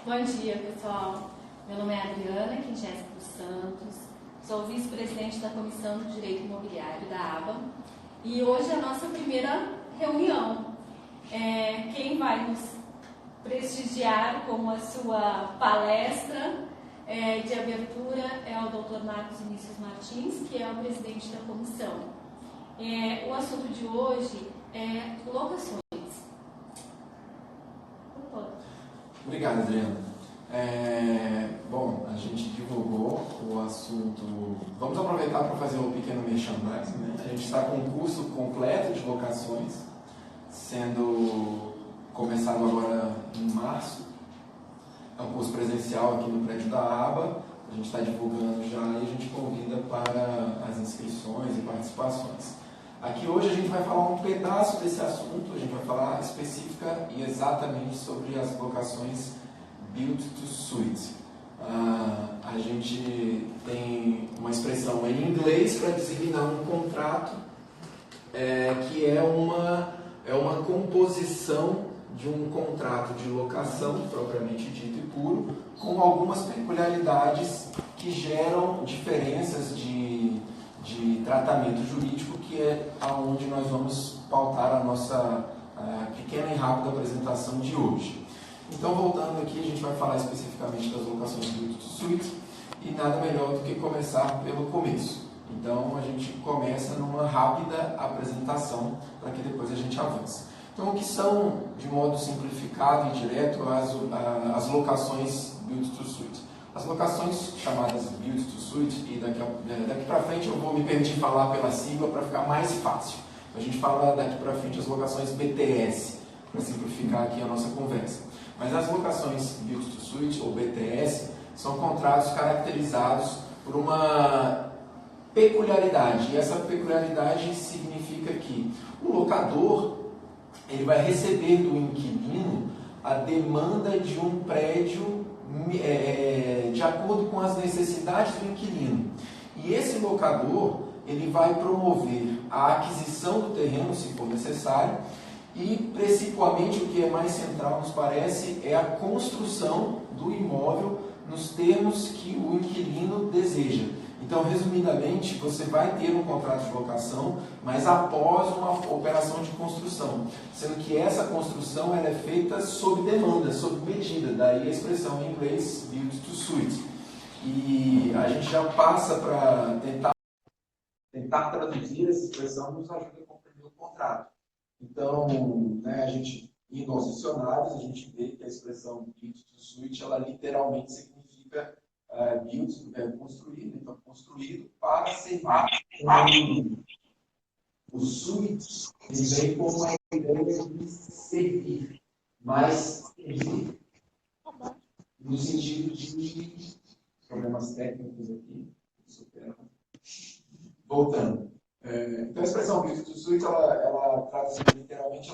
Bom dia, pessoal. Meu nome é Adriana Quintesco dos Santos, sou vice-presidente da Comissão do Direito Imobiliário da ABA e hoje é a nossa primeira reunião. Quem vai nos prestigiar com a sua palestra de abertura é o Dr. Marcos Vinícius Martins, que é o presidente da comissão. O assunto de hoje é locações. Obrigado, Adriana. Bom, a gente divulgou o assunto. Vamos aproveitar para fazer um pequeno merchandising, né? A gente está com um curso completo de locações, sendo começado agora em março. É um curso presencial aqui no prédio da ABA. A gente está divulgando já e a gente convida para as inscrições e participações. Aqui hoje a gente vai falar um pedaço desse assunto, a gente vai falar específica e exatamente sobre as locações Build to Suit. A gente tem uma expressão em inglês para designar um contrato que é uma composição de um contrato de locação, propriamente dito e puro, com algumas peculiaridades que geram diferenças de tratamento jurídico, que é aonde nós vamos pautar a nossa pequena e rápida apresentação de hoje. Então, voltando aqui, a gente vai falar especificamente das locações Build to Suit e nada melhor do que começar pelo começo. Então, a gente começa numa rápida apresentação para que depois a gente avance. Então, o que são, de modo simplificado e direto, as locações Build to Suit? As locações chamadas Build to Suit, e daqui para frente eu vou me permitir falar pela sigla para ficar mais fácil. A gente fala daqui para frente as locações BTS, para simplificar aqui a nossa conversa. Mas as locações Build to Suit, ou BTS, são contratos caracterizados por uma peculiaridade. E essa peculiaridade significa que o locador ele vai receber do inquilino a demanda de um prédio de acordo com as necessidades do inquilino. E esse locador ele vai promover a aquisição do terreno, se for necessário, e principalmente o que é mais central, nos parece, é a construção do imóvel nos termos que o inquilino deseja. Então, resumidamente, você vai ter um contrato de locação, mas após uma operação de construção, sendo que essa construção ela é feita sob demanda, sob medida, daí a expressão em inglês Build to Suit. E a gente já passa para tentar traduzir essa expressão, nos ajuda a compreender o contrato. Então, a gente, indo aos dicionários, a gente vê que a expressão Build to Suit, ela literalmente significa build, do verbo construir, então construído para servir. O suite vem com uma ideia de servir, mas servir no sentido de problemas técnicos aqui, voltando. Então a expressão build to suit, ela traduzida literalmente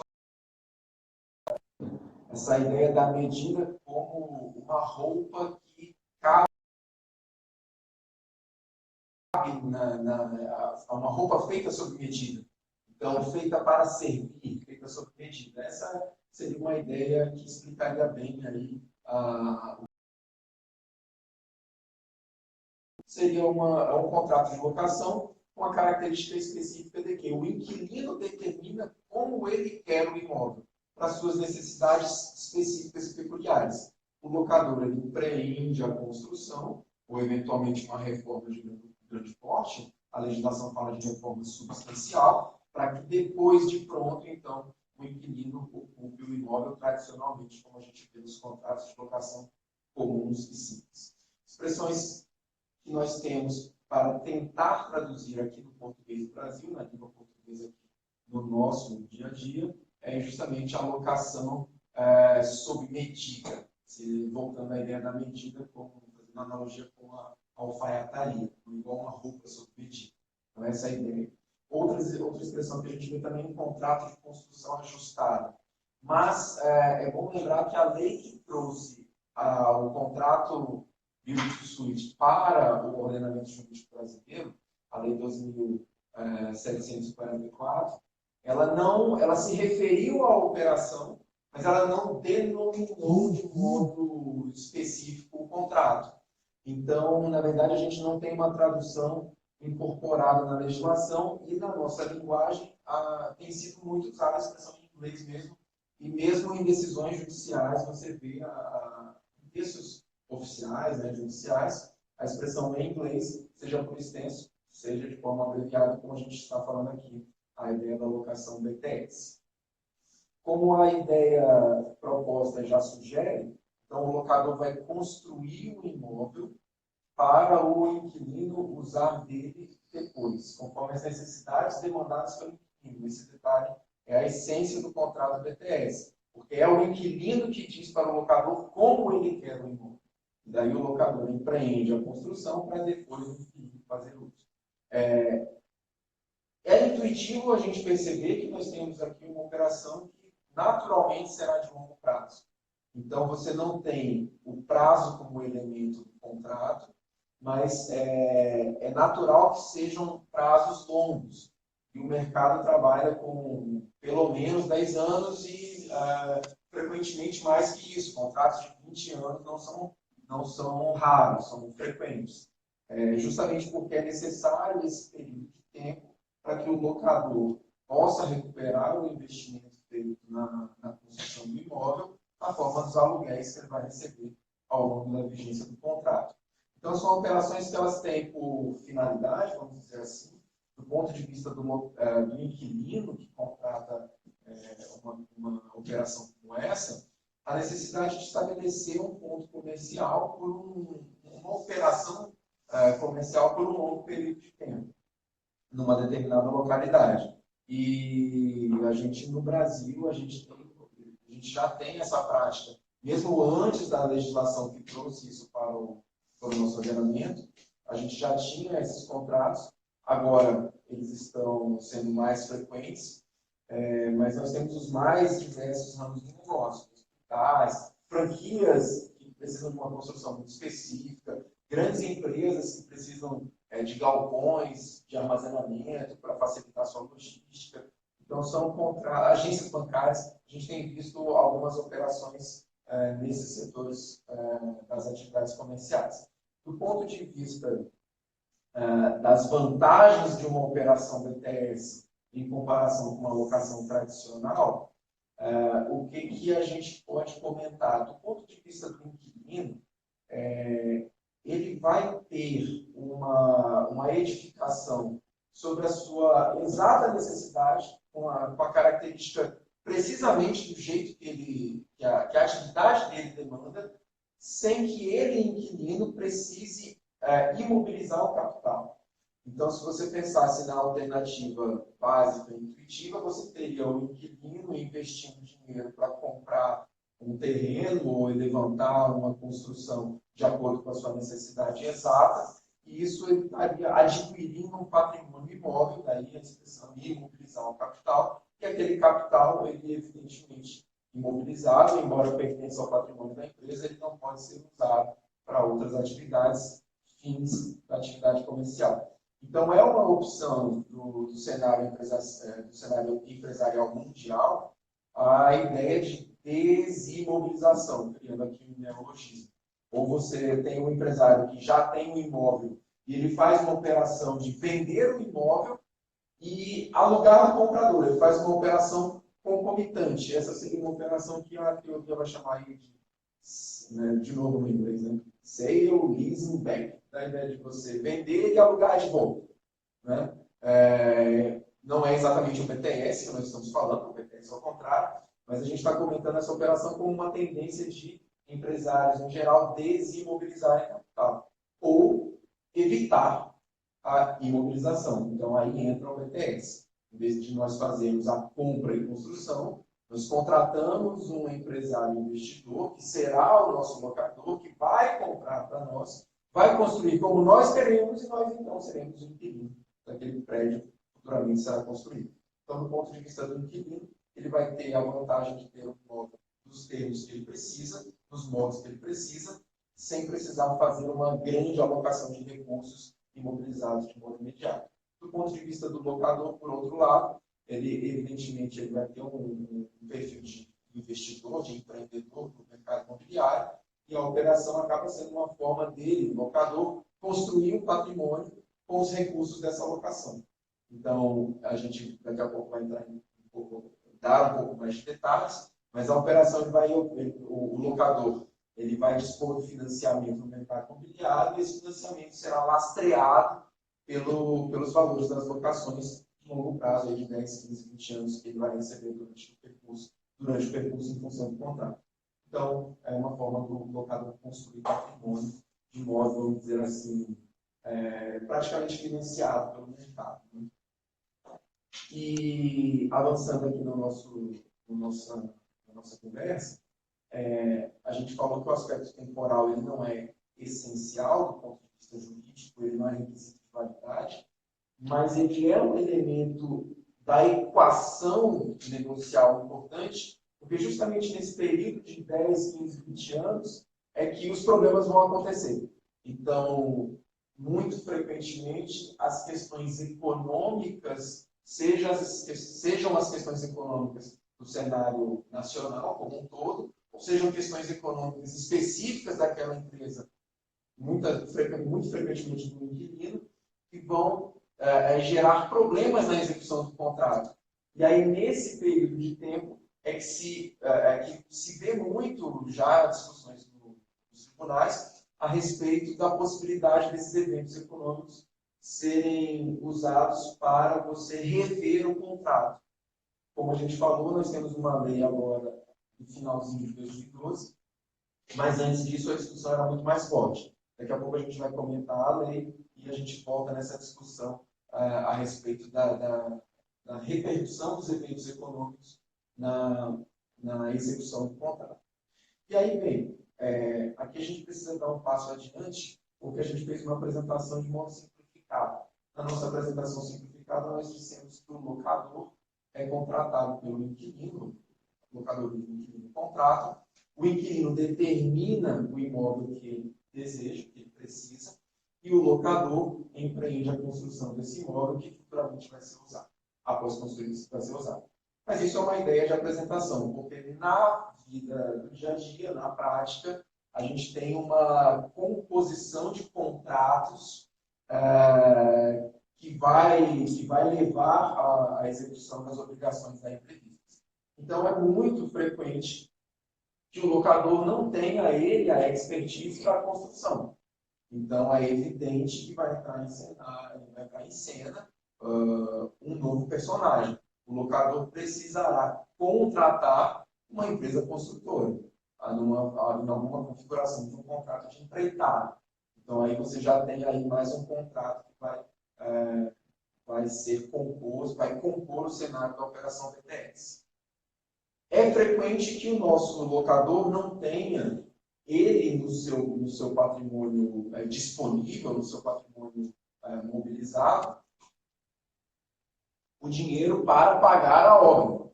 essa ideia da medida como uma roupa que cabe uma roupa feita sob medida. Então, feita para servir, feita sob medida. Essa seria uma ideia que explicaria bem aí seria um contrato de locação com a característica específica de que o inquilino determina como ele quer o imóvel, para suas necessidades específicas e peculiares. O locador ele empreende a construção, ou eventualmente uma reforma de grande porte, a legislação fala de reforma substancial, para que depois de pronto, então, o inquilino ocupe o imóvel tradicionalmente, como a gente vê nos contratos de locação comuns e simples. Expressões que nós temos para tentar traduzir aqui no português do Brasil, na língua portuguesa aqui no nosso dia a dia, é justamente a locação sob medida. Voltando à ideia da medida, fazendo uma analogia com a alfaiataria, igual uma roupa sob medida. Então, essa é a ideia. Outra expressão que a gente vê também é um contrato de construção ajustada. Mas é bom lembrar que a lei que trouxe o contrato Build to Suit para o ordenamento jurídico brasileiro, a Lei 12.744, ela se referiu à operação mas ela não denominou de modo específico o contrato. Então, na verdade, a gente não tem uma tradução incorporada na legislação e na nossa linguagem tem sido muito usada a expressão em inglês mesmo, e mesmo em decisões judiciais você vê em textos oficiais, né, judiciais, a expressão em inglês, seja por extenso, seja de forma abreviada, como a gente está falando aqui, a ideia da alocação BTS. Como a ideia proposta já sugere, então o locador vai construir um imóvel para o inquilino usar dele depois, conforme as necessidades demandadas pelo inquilino. Esse detalhe é a essência do contrato BTS, porque é o inquilino que diz para o locador como ele quer o imóvel. E daí o locador empreende a construção para depois o inquilino fazer uso. É intuitivo a gente perceber que nós temos aqui uma operação que naturalmente será de longo prazo. Então, você não tem o prazo como elemento do contrato, mas é natural que sejam prazos longos. E o mercado trabalha com pelo menos 10 anos e frequentemente mais que isso. Contratos de 20 anos não são raros, são frequentes. Justamente porque é necessário esse período de tempo para que o locador possa recuperar o investimento feito na construção do imóvel, na forma dos aluguéis que ele vai receber ao longo da vigência do contrato. Então, são operações que elas têm por finalidade, vamos dizer assim, do ponto de vista do inquilino que contrata uma operação como essa, a necessidade de estabelecer um ponto comercial por uma operação comercial por um longo período de tempo, numa determinada localidade. E a gente, no Brasil, a gente já tem essa prática, mesmo antes da legislação que trouxe isso para o nosso ordenamento, a gente já tinha esses contratos, agora eles estão sendo mais frequentes, mas nós temos os mais diversos ramos de negócio, hospitais, franquias que precisam de uma construção muito específica, grandes empresas que precisam de galpões, de armazenamento para facilitar a sua logística. Então, são agências bancárias. A gente tem visto algumas operações nesses setores das atividades comerciais. Do ponto de vista das vantagens de uma operação BTS em comparação com uma locação tradicional, o que a gente pode comentar? Do ponto de vista do inquilino, ele vai ter uma edificação sobre a sua exata necessidade, com a característica precisamente do jeito que a atividade dele demanda, sem que ele, inquilino, precise imobilizar o capital. Então, se você pensasse na alternativa básica e intuitiva, você teria o inquilino investindo dinheiro para comprar um terreno ou levantar uma construção de acordo com a sua necessidade exata, e isso ele estaria adquirindo um patrimônio imóvel, daí a expressão imobilizar o capital, e aquele capital, ele evidentemente imobilizado, embora pertença ao patrimônio da empresa, ele não pode ser usado para outras atividades, fins da atividade comercial. Então, é uma opção do cenário empresarial mundial a ideia de desimobilização, criando aqui um neologismo. Ou você tem um empresário que já tem um imóvel e ele faz uma operação de vender o imóvel e alugar ao comprador. Ele faz uma operação concomitante. Essa seria uma operação que a teoria vai chamar de novo no inglês, né? Sale, leasing, back. A ideia de você vender e alugar de volta. Né? Não é exatamente o BTS que nós estamos falando, o BTS é ao contrário, mas a gente está comentando essa operação como uma tendência de empresários, em geral, desimobilizarem capital ou evitar a imobilização. Então, aí entra o BTS. Em vez de nós fazermos a compra e construção, nós contratamos um empresário investidor, que será o nosso locador, que vai comprar para nós, vai construir como nós queremos e nós, então, seremos o inquilino daquele prédio que futuramente será construído. Então, do ponto de vista do inquilino, ele vai ter a vantagem de ter um imóvel dos termos que ele precisa, nos modos que ele precisa, sem precisar fazer uma grande alocação de recursos imobilizados de modo imediato. Do ponto de vista do locador, por outro lado, ele evidentemente ele vai ter um perfil de investidor, de empreendedor no mercado imobiliário, e a operação acaba sendo uma forma dele, locador, construir um patrimônio com os recursos dessa locação. Então, a gente daqui a pouco vai entrar dar um pouco mais de detalhes, mas a operação o locador ele vai dispor de financiamento no mercado imobiliário e esse financiamento será lastreado pelos valores das locações de longo prazo, de 10, 15, 20 anos, que ele vai receber durante o percurso em função do contrato. Então, é uma forma do locador construir patrimônio de modo, vamos dizer assim, praticamente financiado pelo mercado. Né? E avançando aqui na nossa conversa, a gente falou que o aspecto temporal ele não é essencial do ponto de vista jurídico, ele não é requisito de validade, mas ele é um elemento da equação negocial importante, porque justamente nesse período de 10, 15, 20 anos é que os problemas vão acontecer. Então, muito frequentemente, as questões econômicas, sejam as questões econômicas do cenário nacional como um todo, ou sejam questões econômicas específicas daquela empresa, muito frequentemente do inquilino, que vão gerar problemas na execução do contrato. E aí, nesse período de tempo, que se vê muito já discussões nos tribunais a respeito da possibilidade desses eventos econômicos serem usados para você rever o contrato. Como a gente falou, nós temos uma lei agora no finalzinho de 2012, mas antes disso a discussão era muito mais forte. Daqui a pouco a gente vai comentar a lei e a gente volta nessa discussão a respeito da repercussão dos eventos econômicos na execução do contrato. E aí, bem, aqui a gente precisa dar um passo adiante, porque a gente fez uma apresentação de modo simplificado. Na nossa apresentação simplificada, nós dissemos que o locador é contratado pelo inquilino, o locador do inquilino contrata, o inquilino determina o imóvel que ele deseja, que ele precisa, e o locador empreende a construção desse imóvel que futuramente vai ser usado. Após construir, vai ser usado. Mas isso é uma ideia de apresentação, porque na vida do dia a dia, na prática, a gente tem uma composição de contratos que vai levar à execução das obrigações da imprevistas. Então, é muito frequente que o locador não tenha ele a expertise para a construção. Então, é evidente que vai entrar em cena um novo personagem. O locador precisará contratar uma empresa construtora em alguma configuração de um contrato de empreitada. Então, aí você já tem aí mais um contrato que vai ser composto, vai compor o cenário da operação BTS. É frequente que o nosso locador não tenha ele no seu patrimônio disponível, no seu patrimônio mobilizado, o dinheiro para pagar a obra.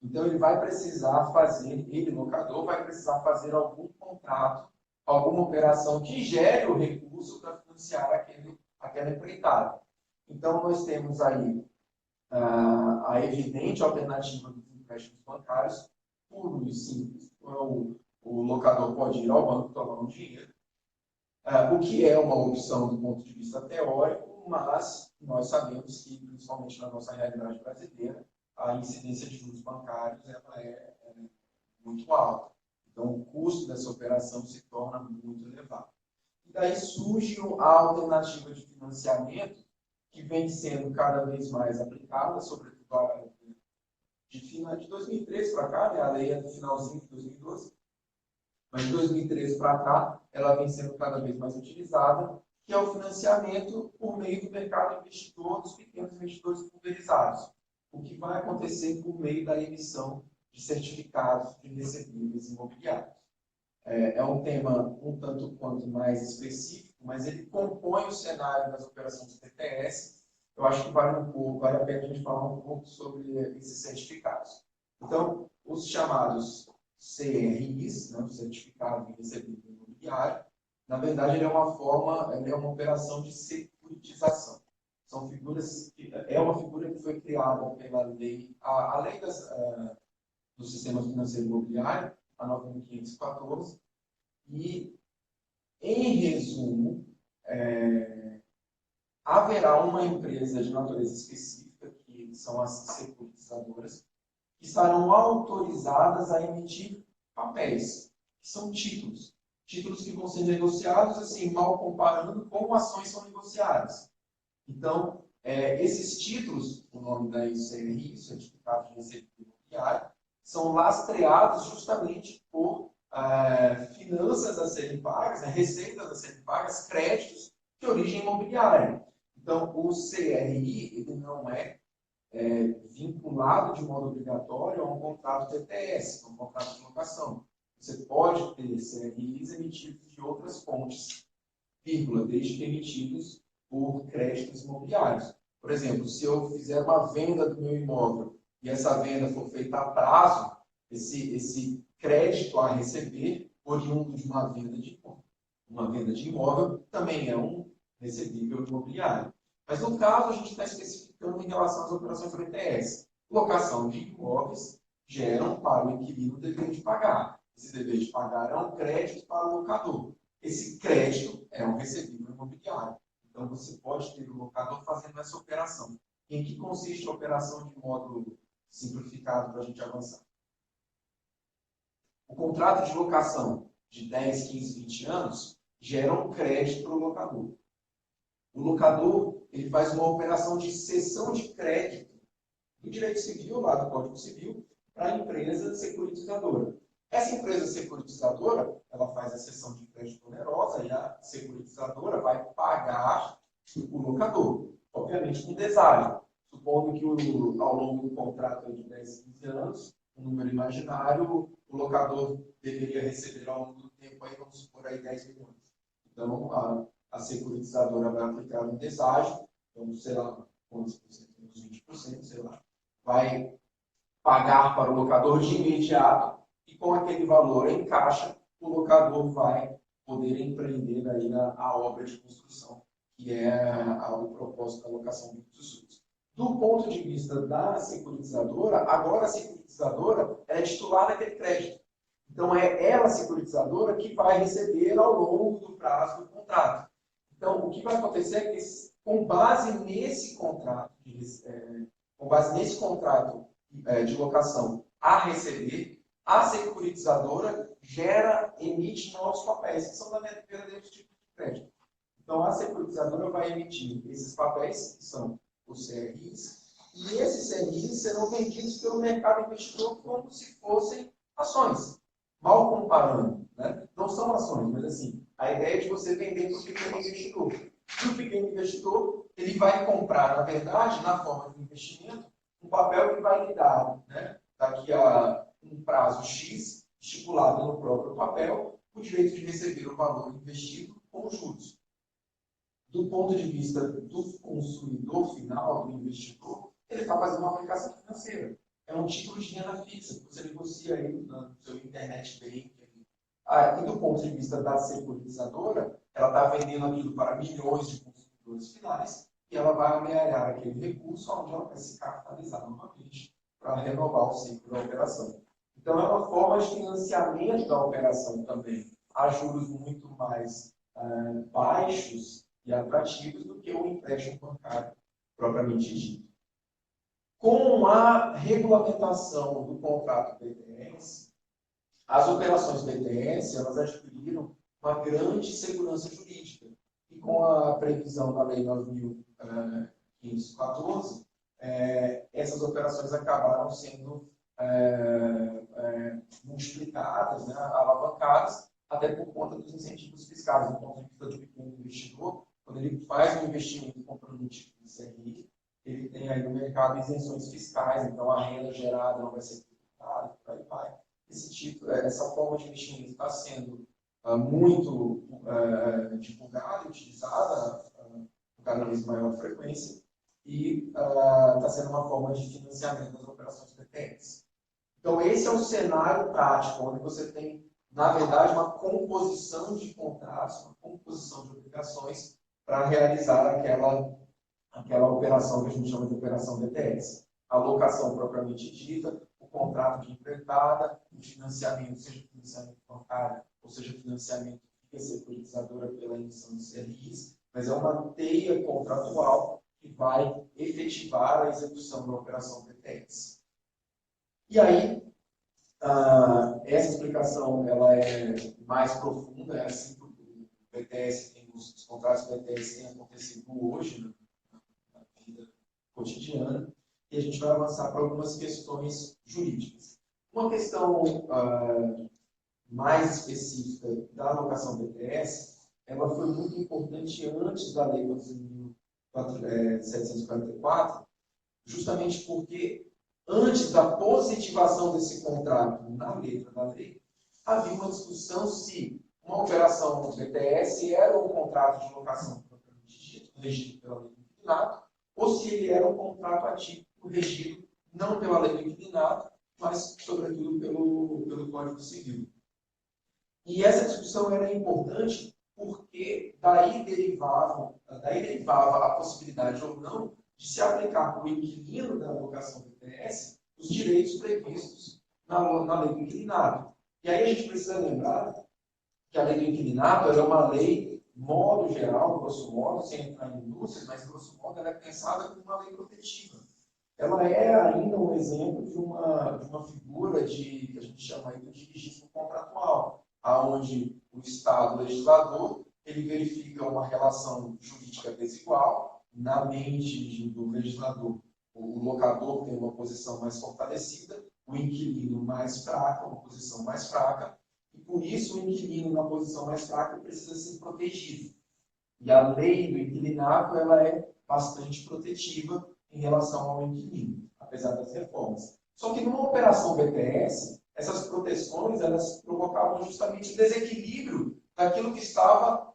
Então, ele vai precisar locador, vai precisar fazer algum contrato, alguma operação que gere o recurso para financiar aquela empreitada. Então, nós temos aí a evidente alternativa dos empréstimos bancários, puro e simples. O locador pode ir ao banco tomar um dinheiro, o que é uma opção do ponto de vista teórico, mas nós sabemos que, principalmente na nossa realidade brasileira, a incidência de juros bancários ela é muito alta. Então, o custo dessa operação se torna muito elevado. E daí surge a alternativa de financiamento, que vem sendo cada vez mais aplicada, sobretudo de 2013 para cá, né? A lei é do finalzinho de 2012, mas de 2013 para cá, ela vem sendo cada vez mais utilizada, que é o financiamento por meio do mercado investidor, dos pequenos investidores pulverizados. O que vai acontecer por meio da emissão de certificados de recebíveis imobiliários. É um tema um tanto quanto mais específico, mas ele compõe o cenário das operações BTS. Eu acho que vale a pena a gente falar um pouco sobre esses certificados. Então, os chamados CRIs, né, o Certificado de Recebível Imobiliário, na verdade, ele é uma operação de securitização. São figuras é uma figura que foi criada pela lei, a lei do Sistema Financeiro Imobiliário, a 9.514. E, em resumo, haverá uma empresa de natureza específica, que são as securitizadoras, que estarão autorizadas a emitir papéis, que são títulos. Títulos que vão ser negociados, assim, mal comparando como ações são negociadas. Então, esses títulos, o nome da CRI, Certificado de Recebível Imobiliário, são lastreados justamente por finanças a serem pagas, receitas a serem pagas, créditos de origem imobiliária. Então, o CRI ele não é vinculado de modo obrigatório a um contrato TTS, a um contrato de locação. Você pode ter CRIs emitidos de outras fontes, vírgula, desde que emitidos por créditos imobiliários. Por exemplo, se eu fizer uma venda do meu imóvel e essa venda for feita a prazo, esse crédito a receber, oriundo de uma venda de imóvel, também é um recebível imobiliário. Mas no caso, a gente está especificando em relação às operações BTS. Locação de imóveis geram para o inquilino o dever de pagar. Esse dever de pagar é um crédito para o locador. Esse crédito é um recebível imobiliário. Então, você pode ter o locador fazendo essa operação. Em que consiste a operação de modo simplificado para a gente avançar? O contrato de locação de 10, 15, 20 anos gera um crédito para o locador. O locador ele faz uma operação de cessão de crédito do direito civil, lá do Código Civil, para a empresa securitizadora. Essa empresa securitizadora, ela faz a cessão de crédito onerosa e a securitizadora vai pagar o locador, obviamente com deságio. Supondo que ao longo do contrato de 10, 15 anos, um número imaginário, o locador deveria receber ao longo do tempo, aí vamos supor aí 10 milhões. Então, a securitizadora vai aplicar um deságio, então, sei lá, quantos por cento, uns 20%, sei lá, vai pagar para o locador de imediato e com aquele valor em caixa, o locador vai poder empreender aí a obra de construção, que é o propósito da locação de usufrutos. Do ponto de vista da securitizadora, agora a securitizadora é titular daquele crédito. Então, é ela, a securitizadora, que vai receber ao longo do prazo do contrato. Então, o que vai acontecer é que, com base nesse contrato de locação a receber, a securitizadora emite novos papéis, que são verdadeiros tipos de crédito. Então, a securitizadora vai emitir esses papéis, que são os CRIs, e esses CRIs serão vendidos pelo mercado investidor como se fossem ações. Mal comparando, né? Não são ações, mas assim, a ideia é de você vender para o pequeno investidor. E o pequeno investidor, ele vai comprar, na verdade, na forma de investimento, um papel que vai lhe dar, né, daqui a um prazo X, estipulado no próprio papel, o direito de receber o valor investido com juros. Do ponto de vista do consumidor final, do investidor, ele está fazendo uma aplicação financeira. É um título de renda fixa, que você negocia aí no seu internet banking. E do ponto de vista da securitizadora, ela está vendendo aquilo para milhões de consumidores finais e ela vai amealhar aquele recurso onde ela vai se capitalizar novamente para renovar o ciclo da operação. Então, é uma forma de financiamento da operação também, a juros muito mais baixos e atrativos do que o empréstimo bancário propriamente dito. Com a regulamentação do contrato BTS, as operações BTS elas adquiriram uma grande segurança jurídica. E com a previsão da Lei 9.514, essas operações acabaram sendo multiplicadas, né, alavancadas, até por conta dos incentivos fiscais, do ponto de vista do pequeno investidor. Quando ele faz um investimento comprando um tipo de CRI, ele tem aí no mercado isenções fiscais, então a renda gerada não vai ser tributada, por aí vai. Essa forma de investimento está sendo muito divulgada e utilizada com cada vez maior frequência e está sendo uma forma de financiamento das operações BTS. Então, esse é o cenário prático, onde você tem, na verdade, uma composição de contratos, uma composição de obrigações para realizar aquela operação que a gente chama de operação BTS. A locação propriamente dita, o contrato de empreitada, o financiamento, seja financiamento bancário, ou seja financiamento via securitizadora pela emissão de CRIs, mas é uma teia contratual que vai efetivar a execução da operação BTS. E aí, essa explicação ela é mais profunda, é assim que o BTS tem, os contratos BTS têm acontecido hoje na vida cotidiana, e a gente vai avançar para algumas questões jurídicas. Uma questão mais específica da alocação BTS, ela foi muito importante antes da Lei 12.744, justamente porque antes da positivação desse contrato na letra da lei, havia uma discussão se uma operação BTS era um contrato de locação propriamente dito, regido pela lei do inquilinato, ou se ele era um contrato atípico regido não pela lei do inquilinato, mas, sobretudo, pelo Código Civil. E essa discussão era importante porque daí derivava a possibilidade ou não de se aplicar para o inquilino da locação BTS os direitos previstos na lei do inquilinato. E aí a gente precisa lembrar que a lei do inquilinato é uma lei, modo geral, grosso modo, sem entrar em minúcias, mas grosso modo ela é pensada como uma lei protetiva. Ela é ainda um exemplo de uma figura que a gente chama aí de dirigismo contratual, aonde o Estado legislador ele verifica uma relação jurídica desigual, na mente do legislador, o locador tem uma posição mais fortalecida, o inquilino mais fraco, uma posição mais fraca, e por isso o inquilino na posição mais fraca precisa ser protegido. E a lei do inquilinato ela é bastante protetiva em relação ao inquilino, apesar das reformas. Só que numa operação BTS, essas proteções elas provocavam justamente o desequilíbrio daquilo que estava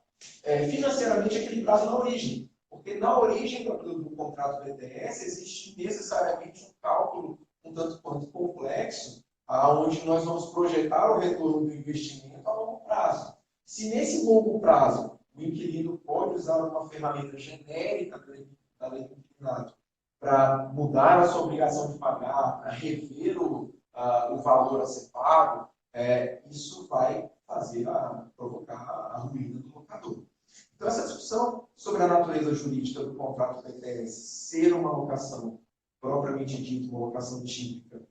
financeiramente equilibrado na origem. Porque na origem do contrato BTS existe necessariamente um cálculo um tanto quanto complexo, onde nós vamos projetar o retorno do investimento a longo prazo. Se nesse longo prazo o inquilino pode usar uma ferramenta genérica da lei do inquilinato para mudar a sua obrigação de pagar, para rever o valor a ser pago, isso vai provocar a ruína do locador. Então, essa discussão sobre a natureza jurídica do contrato BTS ser uma locação propriamente dita, uma locação típica,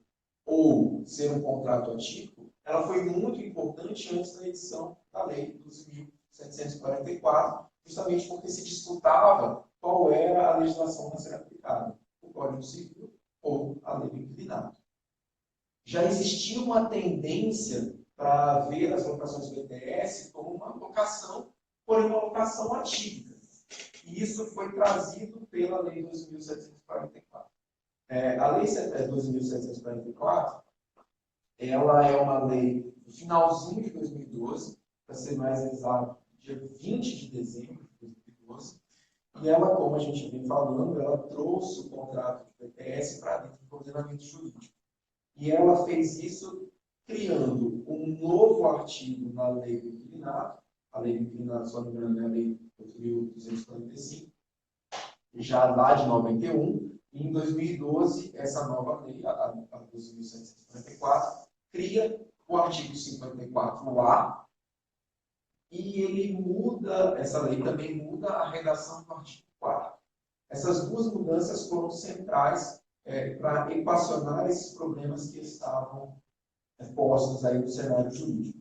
ou ser um contrato atípico, ela foi muito importante antes da edição da Lei 12.744, justamente porque se disputava qual era a legislação a ser aplicada, o Código Civil ou a Lei do Inquilinato. Já existia uma tendência para ver as locações BTS como uma locação, porém uma locação atípica. E isso foi trazido pela Lei 2.744. A Lei 2.744, ela é uma lei do finalzinho de 2012, para ser mais exato, dia 20 de dezembro de 2012, e ela, como a gente vem falando, ela trouxe o contrato de BTS para dentro do ordenamento jurídico. E ela fez isso criando um novo artigo na Lei do Inquilinato. A Lei do Inquilinato, só não me engano, é a Lei 8.245, já lá de 91. E em 2012, essa nova lei, a 12.744, cria o artigo 54A, e ele muda, essa lei também muda a redação do artigo 4º. Essas duas mudanças foram centrais para equacionar esses problemas que estavam postos aí no cenário jurídico.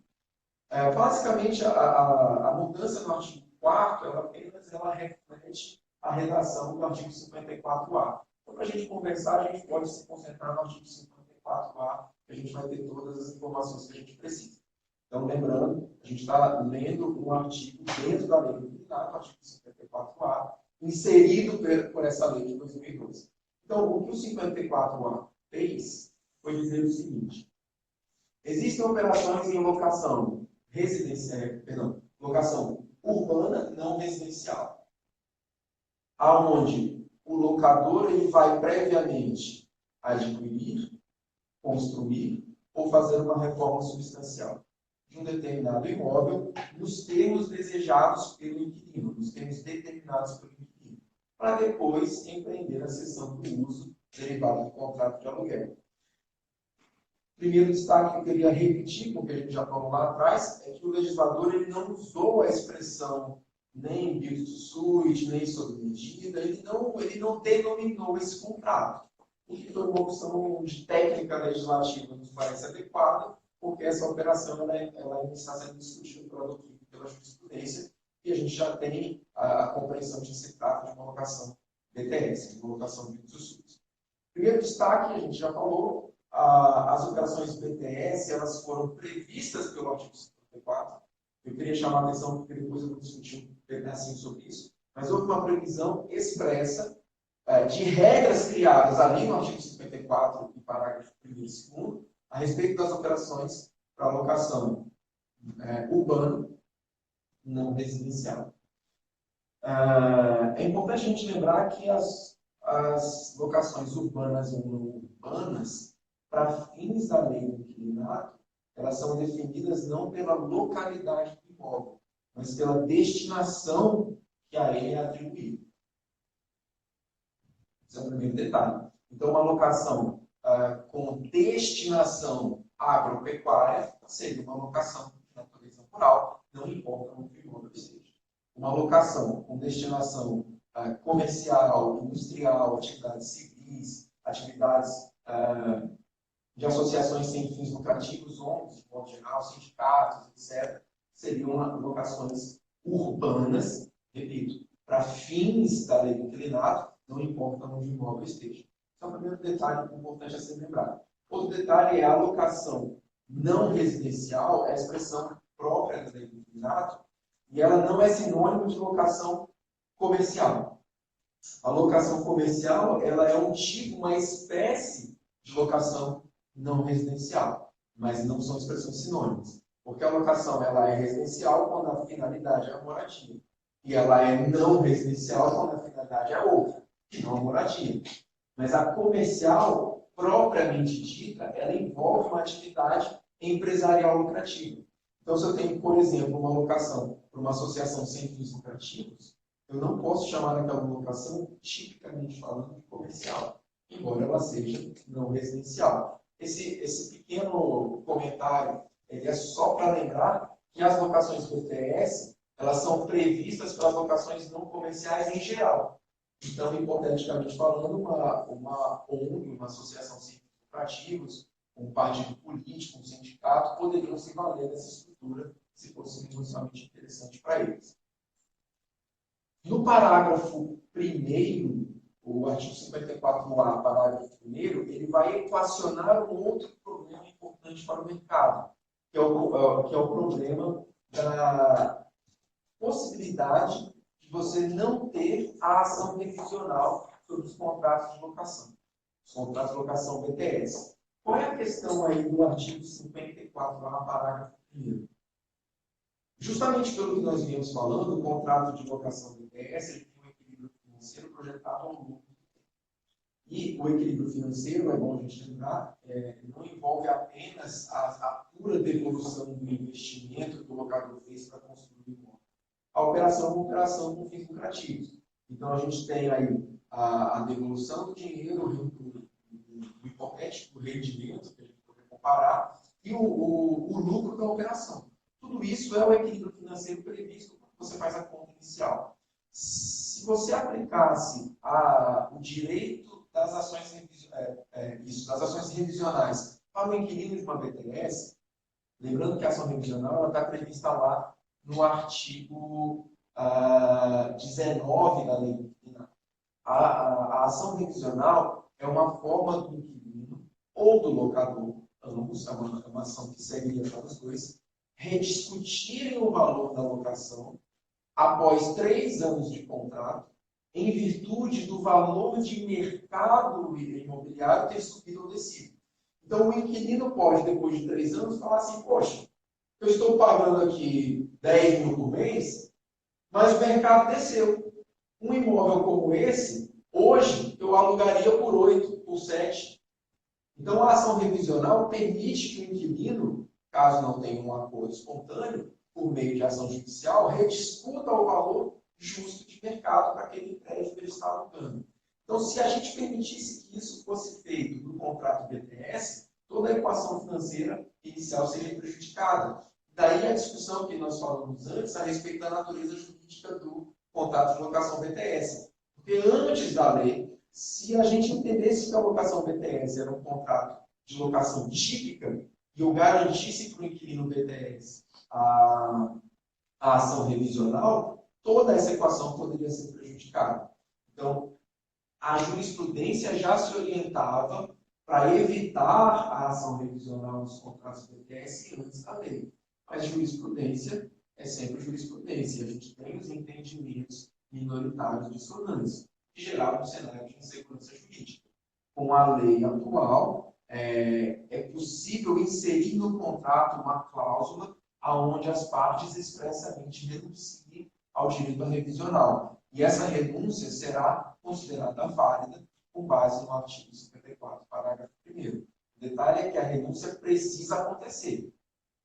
Basicamente, a mudança no artigo 4º, ela reflete a redação do artigo 54A. Então, para a gente conversar, a gente pode se concentrar no artigo 54A, que a gente vai ter todas as informações que a gente precisa. Então, lembrando, a gente está lendo um artigo dentro da lei do inquilinato, o artigo 54A, inserido por essa lei de 2012. Então, o que o 54A fez foi dizer o seguinte: existem operações em locação locação urbana não residencial, aonde o locador ele vai previamente adquirir, construir ou fazer uma reforma substancial de um determinado imóvel nos termos desejados pelo inquilino, nos termos determinados pelo inquilino, para depois empreender a cessão do uso derivado do contrato de aluguel. Primeiro destaque que eu queria repetir, porque a gente já falou lá atrás, é que o legislador ele não usou a expressão nem build to suit, nem sob medida, ele não denominou esse contrato. O que foi uma opção de técnica legislativa nos parece adequada, porque essa operação ela está sendo discutida pela doutrina, pela jurisprudência, e a gente já tem a compreensão de que se trata de uma locação BTS, uma locação build to suit. Primeiro destaque, a gente já falou, as operações BTS elas foram previstas pelo artigo 54. Eu queria chamar a atenção, porque depois eu vou discutir um pedacinho sobre isso, mas houve uma previsão expressa de regras criadas ali no artigo 54, e parágrafo 1º e 2º, a respeito das operações para alocação urbana não residencial. É importante a gente lembrar que as locações urbanas ou não urbanas, para fins da lei do inquilinato, elas são definidas não pela localidade do imóvel, mas pela destinação que a ele é atribuída. Esse é o primeiro detalhe. Então, uma locação com destinação agropecuária seria uma locação de natureza rural, não importa onde o imóvel esteja. Uma locação com destinação comercial, industrial, atividades civis, atividades de associações sem fins lucrativos, ONGs, de modo geral, sindicatos, etc., seriam locações urbanas, repito, para fins da lei do inquilinato, não importa onde o imóvel esteja. Esse é o primeiro detalhe importante a ser lembrado. Outro detalhe é a locação não residencial, é a expressão própria da lei do inquilinato, e ela não é sinônimo de locação comercial. A locação comercial ela é um tipo, uma espécie de locação não residencial, mas não são expressões sinônimas. Porque a locação ela é residencial quando a finalidade é a moradia. E ela é não residencial quando a finalidade é outra, que não a moradia. Mas a comercial, propriamente dita, ela envolve uma atividade empresarial lucrativa. Então, se eu tenho, por exemplo, uma locação para uma associação sem fins lucrativos, eu não posso chamar aquela locação, tipicamente falando, de comercial, embora ela seja não residencial. Esse pequeno comentário ele é só para lembrar que as locações BTS elas são previstas para as locações não comerciais em geral. Então, hipoteticamente falando, uma ONG, uma associação sem fins lucrativos, um partido político, um sindicato, poderiam se valer dessa estrutura se fosse minimamente interessante para eles. No parágrafo 1º, o artigo 54A, parágrafo 1º, ele vai equacionar um outro problema importante para o mercado, que é o problema da possibilidade de você não ter a ação revisional sobre os contratos de locação, os contratos de locação BTS. Qual é a questão aí do artigo 54A, parágrafo 1º? Justamente pelo que nós viemos falando, o contrato de locação BTS ele tem um equilíbrio financeiro projetado ao longo do tempo. E o equilíbrio financeiro, é bom a gente lembrar, não envolve apenas a pura devolução do investimento que o locador fez para construir o imóvel. A operação é uma operação com fins lucrativos. Então, a gente tem aí a devolução do dinheiro, o hipotético rendimento, que a gente pode comparar, e o lucro da operação. Tudo isso é o equilíbrio financeiro previsto quando você faz a conta inicial. Se você aplicasse o direito das ações revisionais para o inquilino de uma BTS, lembrando que a ação revisional está prevista lá no artigo 19 da lei do inquilinato. A ação revisional é uma forma do inquilino ou do locador, ambos, é uma ação que seguiria para os dois, rediscutirem o valor da locação após 3 anos de contrato, em virtude do valor de mercado imobiliário ter subido ou descido. Então, o inquilino pode, depois de 3 anos, falar assim, poxa, eu estou pagando aqui 10 mil por mês, mas o mercado desceu. Um imóvel como esse, hoje, eu alugaria por 8, por 7. Então, a ação revisional permite que o inquilino, caso não tenha um acordo espontâneo, por meio de ação judicial, rediscuta o valor justo de mercado para aquele prédio que ele está alugando. Então, se a gente permitisse que isso fosse feito no contrato BTS, toda a equação financeira inicial seria prejudicada. Daí a discussão que nós falamos antes a respeito da natureza jurídica do contrato de locação BTS. Porque antes da lei, se a gente entendesse que a locação BTS era um contrato de locação típica e eu garantisse para o inquilino BTS a ação revisional, toda essa equação poderia ser prejudicada. Então, a jurisprudência já se orientava para evitar a ação revisional dos contratos BTS antes da lei. Mas jurisprudência é sempre jurisprudência. A gente tem os entendimentos minoritários dissonantes, que geravam um cenário de insegurança jurídica. Com a lei atual, é possível inserir no contrato uma cláusula onde as partes expressamente renunciem ao direito revisional. E essa renúncia será considerada válida com base no artigo 54, parágrafo 1º. O detalhe é que a renúncia precisa acontecer.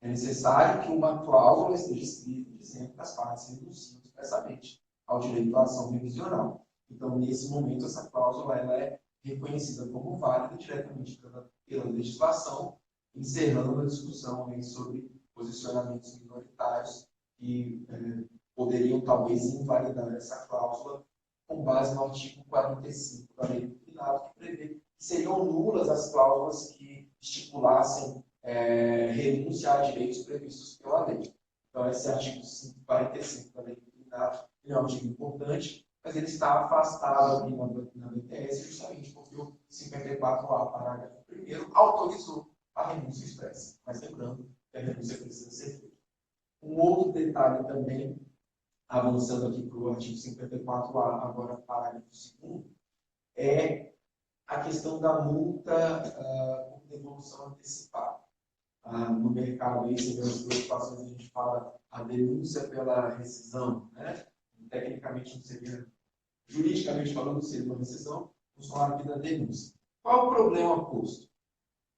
É necessário que uma cláusula esteja escrita dizendo que as partes renunciam expressamente ao direito à ação revisional. Então, nesse momento, essa cláusula ela é reconhecida como válida diretamente pela legislação, encerrando a discussão aí sobre posicionamentos minoritários que poderiam talvez invalidar essa cláusula com base no artigo 45 da Lei do Inquilinato, que prevê que seriam nulas as cláusulas que estipulassem renúncia a direitos previstos pela lei. Então, esse artigo 45 da Lei do Inquilinato é um artigo importante, mas ele está afastado aqui na BTS justamente porque o 54A, parágrafo 1º, autorizou a renúncia expressa. Mas lembrando que a renúncia precisa ser feita. Um outro detalhe também, avançando aqui para o artigo 54A, agora parágrafo 2º, é a questão da multa por devolução antecipada. No mercado, aí, você vê as preocupações, a gente fala a denúncia pela rescisão, né? Tecnicamente não seria, juridicamente falando, não seria uma rescisão, vamos falar aqui da denúncia. Qual o problema posto?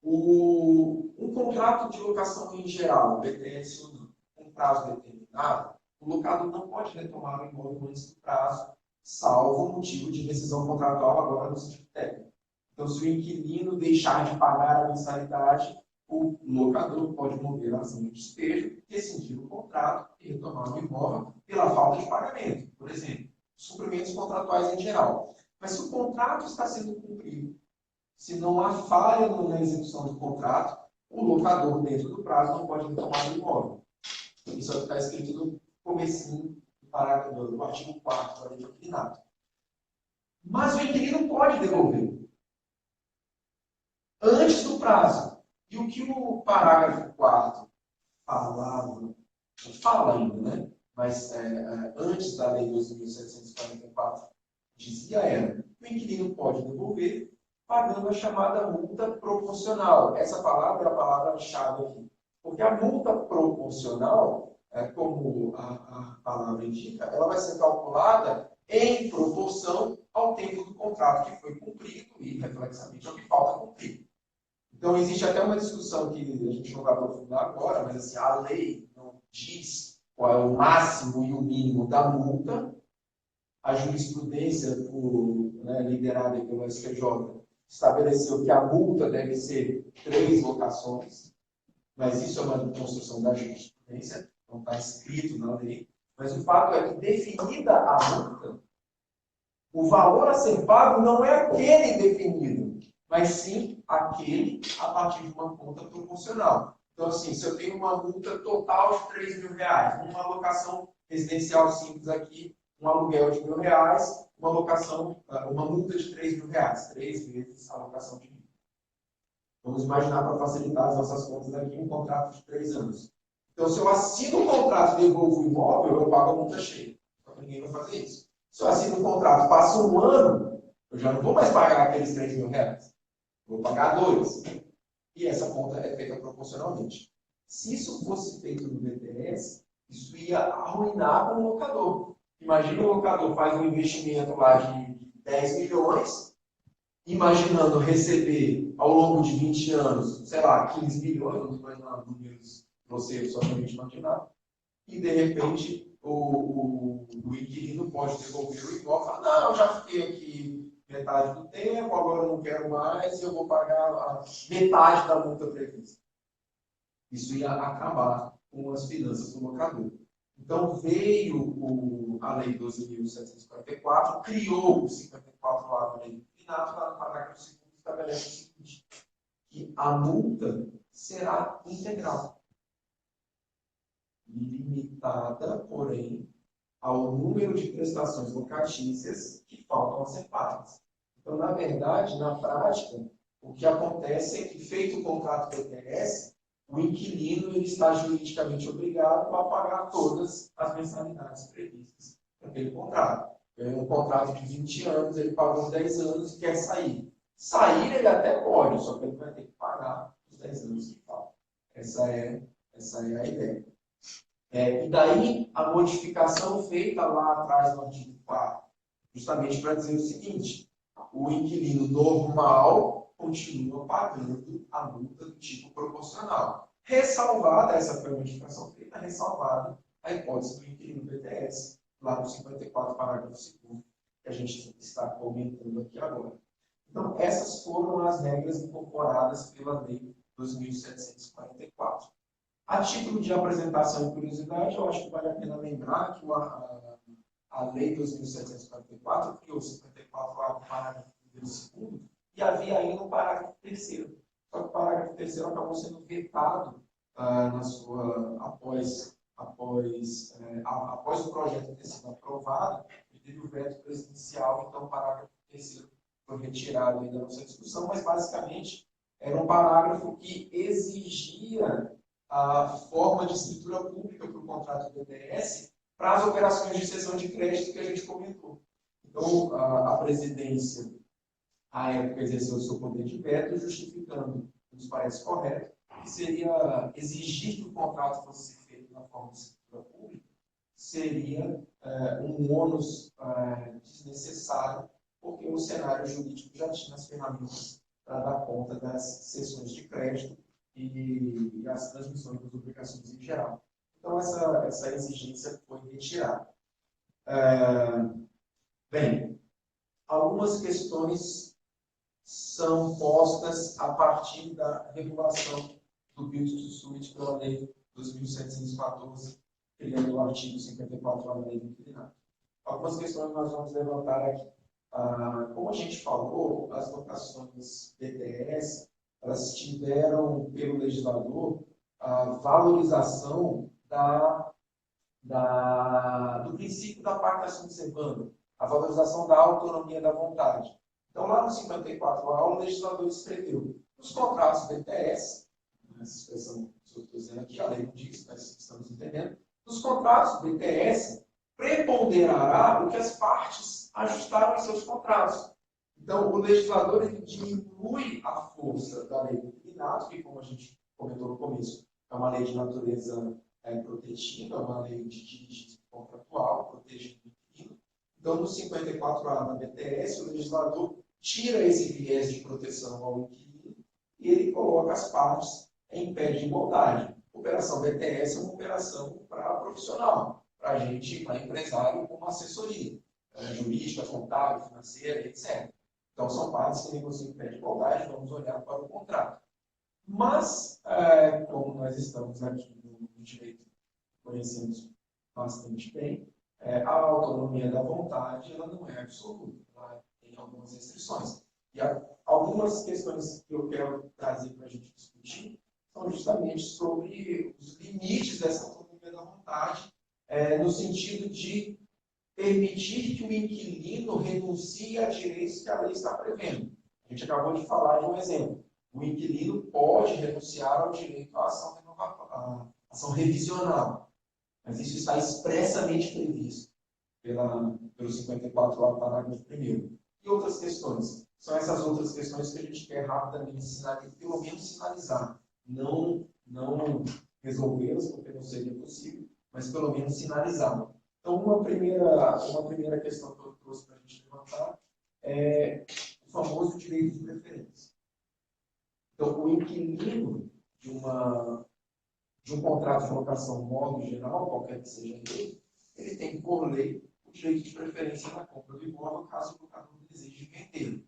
Um contrato de locação em geral, BTS ou não, com prazo determinado, o locador não pode retomar o imóvel antes do prazo, salvo motivo de rescisão contratual agora no sentido técnico. Então, se o inquilino deixar de pagar a mensalidade, o locador pode mover a ação de despejo, rescindir o contrato e retomar o imóvel pela falta de pagamento. Por exemplo, os cumprimentos contratuais em geral. Mas se o contrato está sendo cumprido, se não há falha na execução do contrato, o locador, dentro do prazo, não pode retomar o imóvel. Isso é o que está escrito no comecinho do parágrafo do artigo 4º da Lei do Inquilinato. Mas o inquilino pode devolver antes do prazo. E o que o parágrafo 4º fala ainda, né? Mas antes da Lei 2.744 dizia era que o inquilino pode devolver pagando a chamada multa proporcional. Essa palavra é a palavra-chave aqui. Porque a multa proporcional, como a palavra indica, ela vai ser calculada em proporção ao tempo do contrato que foi cumprido e, reflexamente, ao que falta cumprir. Então, existe até uma discussão que a gente não vai aprofundar agora, mas assim, a lei não diz qual é o máximo e o mínimo da multa. A jurisprudência liderada pelo STJ estabeleceu que a multa deve ser 3 locações, mas isso é uma construção da jurisprudência, não está escrito na lei. Mas o fato é que, definida a multa, o valor a ser pago não é aquele definido, mas sim aquele a partir de uma conta proporcional. Então, assim, se eu tenho uma multa total de R$3.000, uma locação residencial simples aqui, um aluguel de R$1.000, uma multa de R$3.000, 3 vezes a locação de 1.000. Vamos imaginar, para facilitar as nossas contas aqui, um contrato de 3 anos. Então, se eu assino um contrato e devolvo o imóvel, eu pago a multa cheia. Então, ninguém vai fazer isso. Se eu assino um contrato, passa um ano, eu já não vou mais pagar aqueles R$3.000. Vou pagar 2. E essa conta é feita proporcionalmente. Se isso fosse feito no BTS, isso ia arruinar o locador. Imagina o locador faz um investimento lá de 10 milhões, imaginando receber ao longo de 20 anos, sei lá, 15 milhões, vamos imaginar números grosseiros só para a gente imaginar, e de repente o inquilino pode devolver o imóvel e falar, não, eu já fiquei aqui metade do tempo, agora eu não quero mais e eu vou pagar a metade da multa prevista. Isso ia acabar com as finanças do locador. Então, veio a Lei 12.744, criou o 54A da Lei do Inquilinato, lá no parágrafo 2º estabelece o seguinte, que a multa será integral, limitada, porém, ao número de prestações locatícias que faltam a ser pagas. Então, na verdade, na prática, o que acontece é que, feito o contrato BTS, o inquilino ele está juridicamente obrigado a pagar todas as mensalidades previstas naquele contrato. Um contrato de 20 anos, ele pagou os 10 anos e quer sair. Sair ele até pode, só que ele vai ter que pagar os 10 anos que faltam. Essa é a ideia. E daí a modificação feita lá atrás no artigo 4º, justamente para dizer o seguinte, o inquilino normal continua pagando a multa do tipo proporcional. Ressalvada, essa foi a modificação feita, ressalvada a hipótese do inquilino BTS, lá no 54, parágrafo 2º, que a gente está comentando aqui agora. Então, essas foram as regras incorporadas pela Lei 2.744. A título de apresentação e curiosidade, eu acho que vale a pena lembrar que a Lei 2.744 criou o 54A, parágrafo 1º, e havia ainda um parágrafo 3º. Só que o parágrafo 3º acabou sendo vetado após o projeto ter sido aprovado, e teve o veto presidencial, então o parágrafo 3º foi retirado aí da nossa discussão, mas basicamente era um parágrafo que exigia a forma de escritura pública para o contrato do BTS para as operações de cessão de crédito que a gente comentou. Então, a presidência, à época, exerceu o seu poder de veto, justificando, nos parece correto, que seria exigir que o contrato fosse feito na forma de escritura pública, seria um ônus desnecessário, porque o cenário jurídico já tinha as ferramentas para dar conta das cessões de crédito e as transmissões das obrigações em geral. Então, essa exigência foi retirada. Bem, algumas questões são postas a partir da regulação do build to suit pela Lei 2.714, criando o artigo 54 da Lei do Inquilinato. Algumas questões nós vamos levantar aqui. Como a gente falou, as locações BTS, elas tiveram, pelo legislador, a valorização do princípio da pacta sunt servanda, a valorização da autonomia da vontade. Então, lá no 54A, o legislador escreveu os contratos BTS, essa expressão que eu estou dizendo aqui, a lei não diz, mas estamos entendendo, nos contratos BTS, preponderará o que as partes ajustaram em seus contratos. Então, o legislador ele diminui a força da lei do inquilinato, que, como a gente comentou no começo, é uma lei de natureza protetiva, é uma lei de dirigência contratual, protegendo o inquilino. Então, no 54A da BTS, o legislador tira esse viés de proteção ao inquilino e ele coloca as partes em pé de igualdade. Operação BTS é uma operação para profissional, para a gente, para empresário, como assessoria jurídica, contábil, financeira, etc. Então, são partes que negociam em pé de igualdade, vamos olhar para o contrato. Mas, como nós estamos aqui no direito, conhecemos bastante bem, a autonomia da vontade ela não é absoluta, ela tem algumas restrições. E algumas questões que eu quero trazer para a gente discutir são justamente sobre os limites dessa autonomia da vontade, no sentido de permitir que o inquilino renuncie a direitos que a lei está prevendo. A gente acabou de falar de um exemplo. O inquilino pode renunciar ao direito à ação revisional, mas isso está expressamente previsto pelo 54A, parágrafo 1º. E outras questões? São essas outras questões que a gente quer rapidamente sinalizar, pelo menos sinalizar. Não resolvê-las, porque não seria possível, mas pelo menos sinalizar. Então, uma primeira questão que eu trouxe para a gente levantar é o famoso direito de preferência. Então, o inquilino de um contrato de locação modo geral, qualquer que seja ele tem, por lei, o direito de preferência na compra do imóvel, caso o locador deseje vender.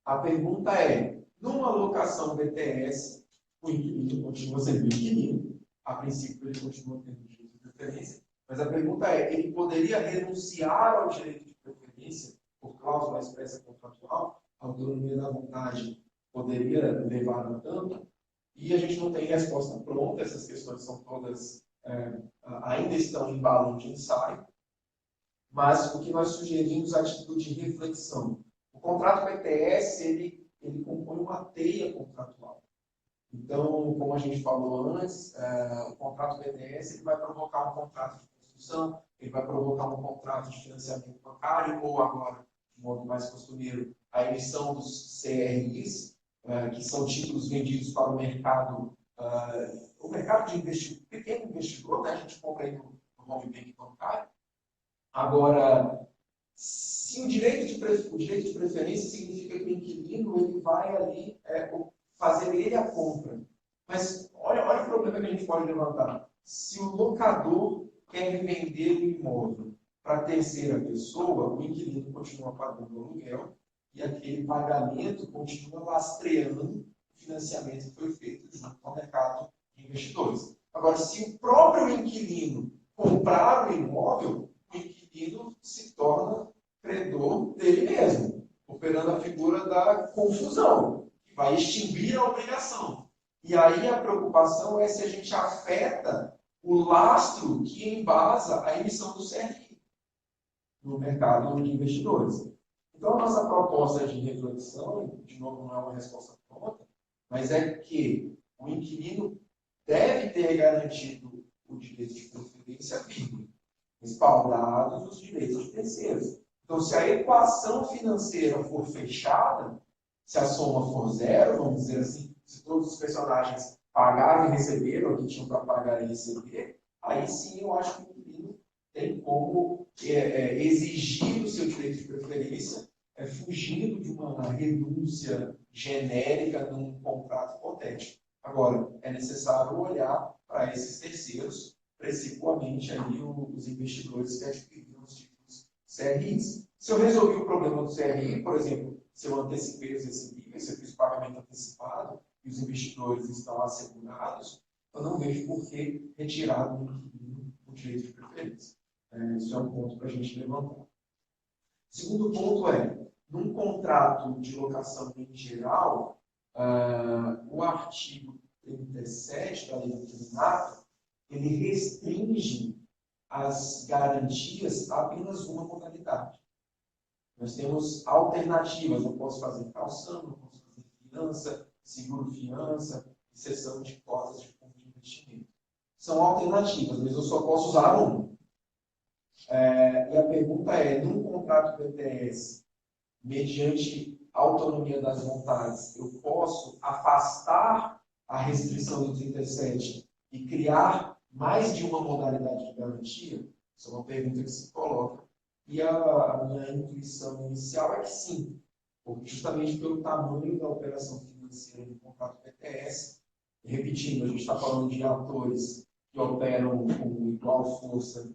A pergunta é, numa locação BTS, o inquilino continua sendo inquilino, a princípio ele continua tendo direito de preferência, mas a pergunta é, ele poderia renunciar ao direito de preferência por cláusula expressa contratual? A autonomia da vontade poderia levar a tanto? E a gente não tem resposta pronta, essas questões são todas, ainda estão em balão de ensaio, mas o que nós sugerimos é a atitude de reflexão. O contrato BTS, ele compõe uma teia contratual. Então, como a gente falou antes, o contrato BTS ele vai provocar um contrato de construção, ele vai provocar um contrato de financiamento bancário, ou agora, de modo mais costumeiro, a emissão dos CRIs, que são títulos vendidos para o mercado de pequeno investidor, né? A gente compra aí no home bank bancário. Agora, se o direito de preferência significa que o inquilino ele vai ali fazer ele a compra. Mas olha o problema que a gente pode levantar. Se o locador quer vender o imóvel para terceira pessoa, o inquilino continua pagando o aluguel e aquele pagamento continua lastreando o financiamento que foi feito junto ao mercado de investidores. Agora, se o próprio inquilino comprar o imóvel, o inquilino se torna credor dele mesmo, operando a figura da confusão, que vai extinguir a obrigação. E aí a preocupação é se a gente afeta o lastro que embasa a emissão do CRI no mercado de investidores. Então, a nossa proposta de reflexão, de novo, não é uma resposta pronta, mas é que o inquilino deve ter garantido o direito de preferência firme, respaldados os direitos de terceiros. Então, se a equação financeira for fechada, se a soma for zero, vamos dizer assim, se todos os personagens pagaram e receberam o que tinham para pagar e receber, aí sim eu acho que o inquilino tem como exigir o seu direito de preferência, fugindo de uma renúncia genérica num contrato hipotético. Agora, é necessário olhar para esses terceiros, principalmente aí os investidores que adquiriram os títulos CRIs. Se eu resolvi o problema do CRI, por exemplo, se eu antecipei os recebíveis, se eu fiz pagamento antecipado e os investidores estão assegurados, eu não vejo por que retirar do inquilino o direito de preferência. Isso é um ponto para a gente levantar. Segundo ponto num contrato de locação em geral, o artigo 37 da lei do inquilinato, ele restringe as garantias a apenas uma modalidade. Nós temos alternativas, eu posso fazer calção, eu posso fazer fiança, seguro-fiança, cessão de cotas de fundo de investimento. São alternativas, mas eu só posso usar uma. E a pergunta é, num contrato BTS, mediante autonomia das vontades, eu posso afastar a restrição do 37 e criar mais de uma modalidade de garantia? Isso é uma pergunta que se coloca. E a minha intuição inicial é que sim, porque justamente pelo tamanho da operação financeira do contrato BTS, repetindo, a gente está falando de atores que operam com igual força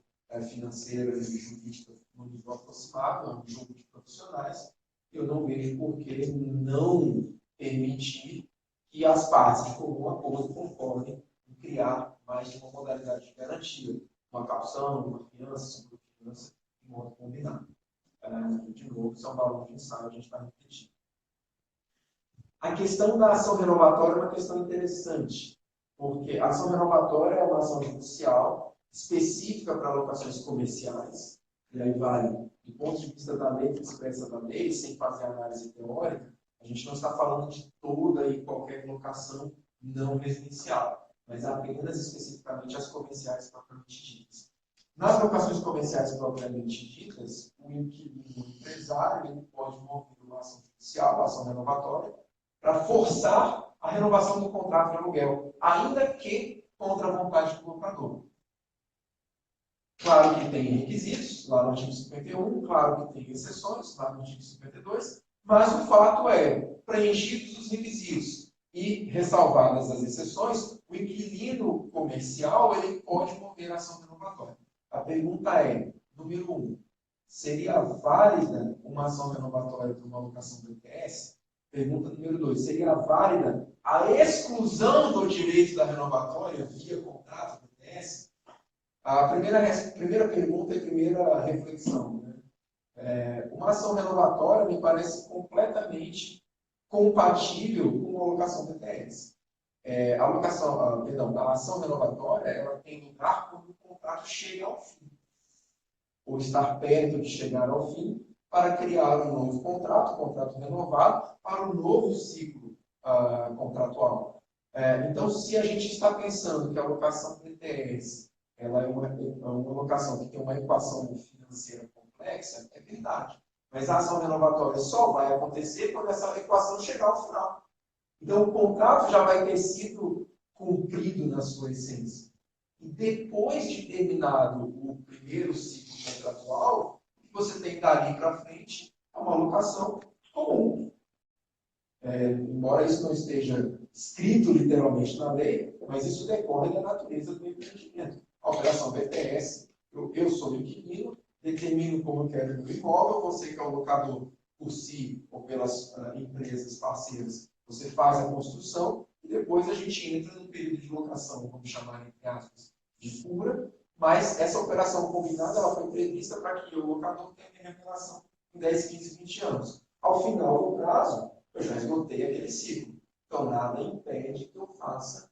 financeira e jurídica no nível aproximado, é um jogo de profissionais, eu não vejo por que não permitir que as partes de comum acordo concordem em criar mais de uma modalidade de garantia, uma calção, uma fiança, uma fiança, de modo combinado. De novo, são balões de ensaio, a gente está repetindo. A questão da ação renovatória é uma questão interessante, porque a ação renovatória é uma ação judicial específica para locações comerciais, e aí vale, do ponto de vista da letra expressa da lei, sem fazer análise teórica, a gente não está falando de toda e qualquer locação não residencial, mas apenas especificamente as comerciais propriamente ditas. Nas locações comerciais propriamente ditas, o inquilino, o empresário, ele pode mover uma ação judicial, uma ação renovatória, para forçar a renovação do contrato de aluguel, ainda que contra a vontade do locador. Claro que tem requisitos, lá no artigo 51, claro que tem exceções, lá no artigo 52, mas o fato é, preenchidos os requisitos e ressalvadas as exceções, o inquilino comercial ele pode mover a ação renovatória. A pergunta é, número 1, seria válida uma ação renovatória para uma alocação do ITS? Pergunta número 2. Seria válida a exclusão do direito da renovatória via contrato do ITS? A primeira pergunta e primeira reflexão. Né? Uma ação renovatória me parece completamente compatível com a alocação do ITS. A ação renovatória ela tem lugar quando o contrato chega ao fim, ou estar perto de chegar ao fim, para criar um novo contrato renovado, para um novo ciclo contratual. Então, se a gente está pensando que a alocação do ITS ela é uma alocação que tem uma equação financeira complexa, é verdade. Mas a ação renovatória só vai acontecer quando essa equação chegar ao final. Então, o contrato já vai ter sido cumprido na sua essência. E depois de terminado o primeiro ciclo contratual, o que você tem dali para frente é uma alocação comum. Embora isso não esteja escrito literalmente na lei, mas isso decorre da natureza do empreendimento. A operação BTS, eu sou o inquilino, determino como eu quero o meu imóvel, você que é o locador por si ou pelas empresas parceiras, você faz a construção e depois a gente entra no período de locação, vamos chamar entre aspas, de cura, mas essa operação combinada ela foi prevista para que o locador tenha a remuneração em 10, 15, 20 anos. Ao final do prazo, eu já esgotei aquele ciclo. Então, nada impede que eu faça,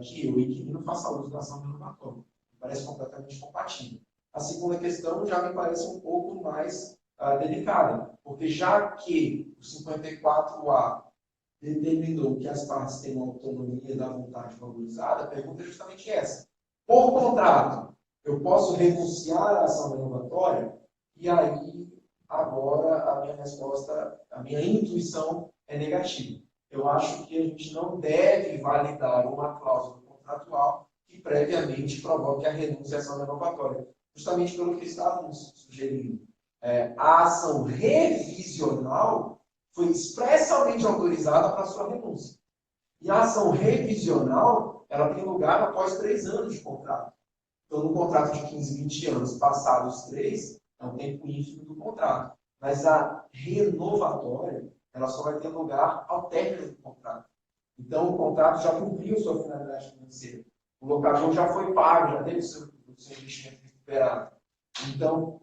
que eu, inquilino, faça uso da ação renovatória. Me parece completamente compatível. A segunda questão já me parece um pouco mais delicada, porque já que o 54A determinou que as partes têm uma autonomia da vontade valorizada, a pergunta é justamente essa. Por contrato, eu posso renunciar à ação renovatória? E aí, agora, a minha resposta, a minha intuição é negativa. Eu acho que a gente não deve validar uma cláusula contratual que previamente provoque a renúncia à ação renovatória, justamente pelo que estávamos sugerindo. A ação revisional foi expressamente autorizada para sua renúncia. E a ação revisional, ela tem lugar após 3 anos de contrato. Então, no contrato de 15, 20 anos, passados 3, é um tempo ínfimo do contrato. Mas a renovatória, ela só vai ter lugar ao término do contrato. Então, o contrato já cumpriu sua finalidade financeira. O locador já foi pago, já teve o seu investimento recuperado. Então,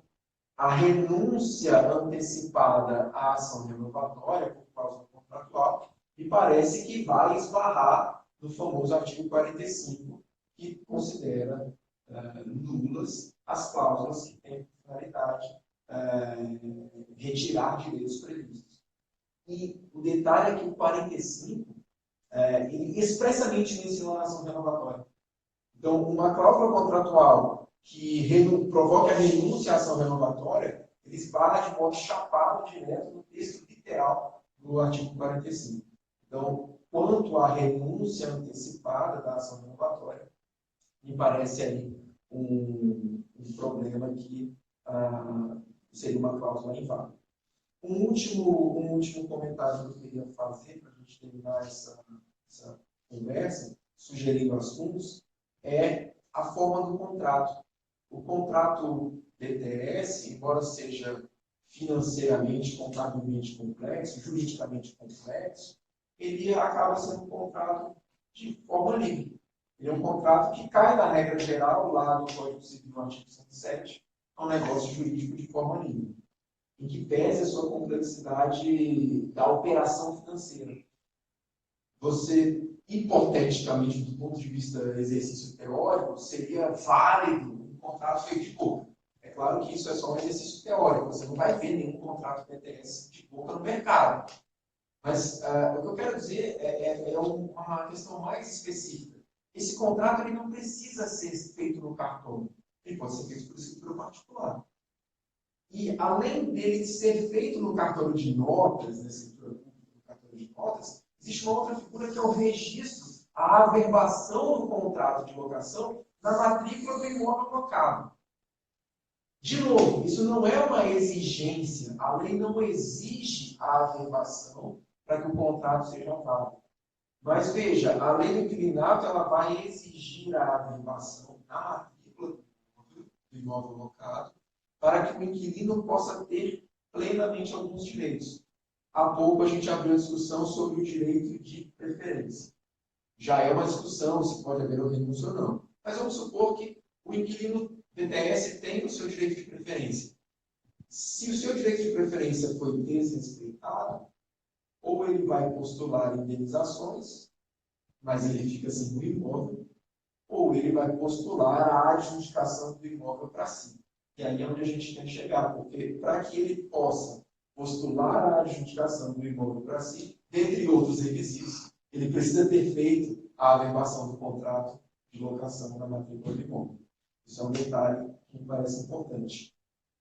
a renúncia antecipada à ação renovatória, por causa contratual, me parece que vai esbarrar no famoso artigo 45, que considera nulas as cláusulas que têm finalidade retirar direitos previstos. E o detalhe é que o 45, ele expressamente menciona a ação renovatória. Então, uma cláusula contratual que provoque a renúncia à ação renovatória, ele esbarra de modo chapado direto no texto literal do artigo 45. Então, quanto à renúncia antecipada da ação renovatória, me parece aí um problema que seria uma cláusula inválida. Um último comentário que eu queria fazer para a gente terminar essa conversa, sugerindo assuntos, é a forma do contrato. O contrato BTS, embora seja financeiramente, contabilmente complexo, juridicamente complexo, ele acaba sendo um contrato de forma livre. Ele é um contrato que cai na regra geral lá do Código Civil, no artigo 107, é um negócio jurídico de forma livre, em que pese a sua complexidade da operação financeira. Você, hipoteticamente, do ponto de vista do exercício teórico, seria válido um contrato feito de boca. É claro que isso é só um exercício teórico, você não vai ver nenhum contrato BTS de boca no mercado. Mas o que eu quero dizer é uma questão mais específica. Esse contrato ele não precisa ser feito no cartório, ele pode ser feito por escritura particular. E, além dele ser feito no cartório de notas, na escritura pública do cartório de notas, existe uma outra figura que é o registro, a averbação do contrato de locação na matrícula do imóvel locado. De novo, isso não é uma exigência, a lei não exige a averbação para que o contrato seja válido. Mas veja, a lei do inquilinato ela vai exigir a averbação na matrícula do imóvel locado para que o inquilino possa ter plenamente alguns direitos. Há pouco a gente abriu a discussão sobre o direito de preferência. Já é uma discussão se pode haver o renúncio ou não. Mas vamos supor que o inquilino VTS tem o seu direito de preferência. Se o seu direito de preferência foi desrespeitado, ou ele vai postular indenizações, mas ele fica sem o imóvel, ou ele vai postular a adjudicação do imóvel para si. E aí é onde a gente tem que chegar, porque para que ele possa postular a adjudicação do imóvel para si, dentre outros requisitos, ele precisa ter feito a averbação do contrato de locação da matrícula do imóvel. Isso é um detalhe que me parece importante.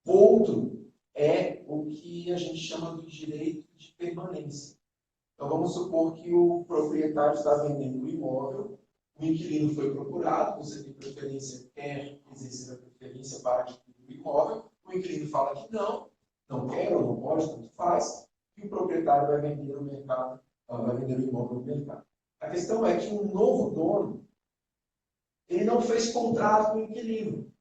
Outro é o que a gente chama do direito de permanência. Então, vamos supor que o proprietário está vendendo o imóvel, o inquilino foi procurado, você tem preferência, quer exercer a preferência para adquirir o imóvel, o inquilino fala que não quer ou não pode, tanto faz, e o proprietário vai vender no mercado, vai vender o imóvel no mercado. A questão é que um novo dono, ele não fez contrato com o inquilino.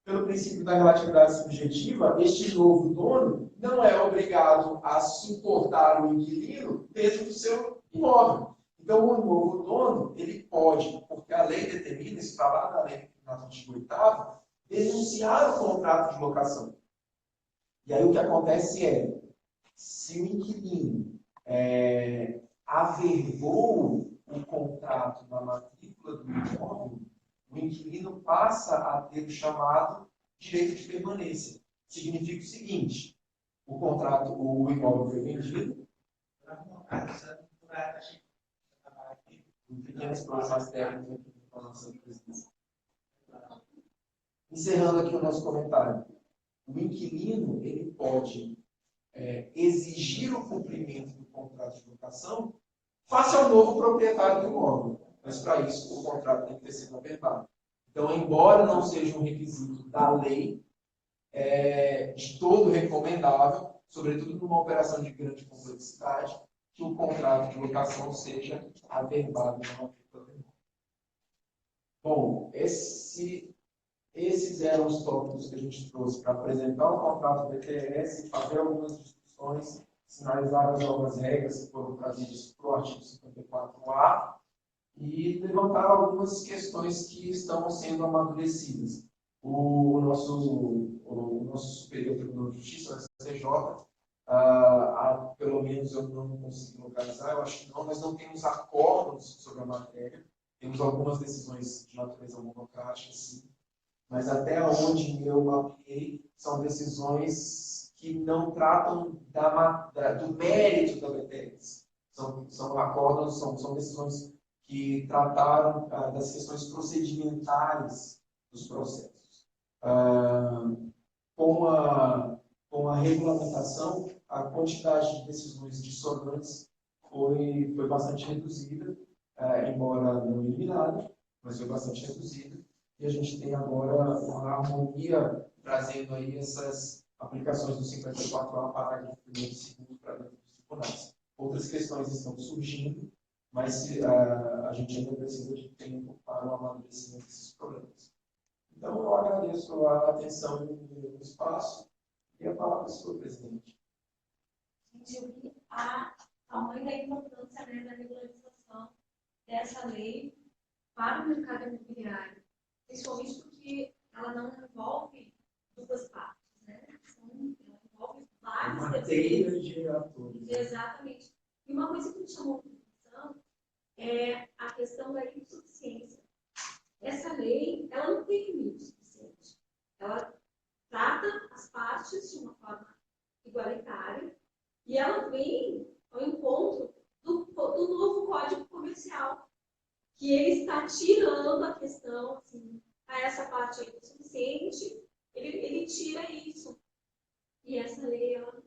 Pelo princípio da relatividade subjetiva, este novo dono não é obrigado a suportar o inquilino dentro do seu imóvel. Então, o novo dono, ele pode, porque a lei determina, isso está lá na lei no artigo 8º, denunciar o contrato de locação. E aí o que acontece é, se o inquilino averbou o contrato na matrícula do imóvel, o inquilino passa a ter o chamado direito de permanência. Significa o seguinte: o contrato, o imóvel foi vendido. Pequenas informações técnicas aqui com a nossa presidência. Encerrando aqui o nosso comentário. O inquilino ele pode exigir o cumprimento do contrato de locação face ao novo proprietário do imóvel. Mas, para isso, o contrato tem que ter sido averbado. Então, embora não seja um requisito da lei, de todo recomendável, sobretudo numa operação de grande complexidade, que o contrato de locação seja averbado na matrícula do imóvel. Bom, esses eram os tópicos que a gente trouxe para apresentar o contrato VTS, fazer algumas discussões, sinalizar as novas regras que foram trazidas para o artigo 54A e levantar algumas questões que estão sendo amadurecidas. O nosso Superior Tribunal de Justiça, o STJ, pelo menos eu não consegui localizar, eu acho que não, nós não temos acordos sobre a matéria, temos algumas decisões de natureza burocrática, sim, mas até onde eu mapeei, são decisões que não tratam do mérito da BTS. São acordos, são decisões que trataram das questões procedimentais dos processos. Com a regulamentação, a quantidade de decisões dissonantes foi bastante reduzida, embora não eliminada, mas foi bastante reduzida. E a gente tem agora uma harmonia trazendo aí essas aplicações do 54A, parágrafo 1º e 2º para dentro dos tribunais. Outras questões estão surgindo, mas a gente ainda precisa de tempo para o amadurecimento desses problemas. Então, eu agradeço a atenção no espaço e a palavra para o senhor presidente. Gente, eu vi a tamanho da importância da regularização dessa lei para o mercado imobiliário, principalmente porque ela não envolve duas partes, né? Ela envolve vários terceiros de atores. Exatamente. E uma coisa que me chamou a atenção é a questão da insuficiência. Essa lei, ela não tem limite suficiente. Ela trata as partes de uma forma igualitária e ela vem ao encontro do novo Código Comercial, que ele está tirando a questão, assim, essa parte aí é insuficiente, ele tira isso. E essa lei, ela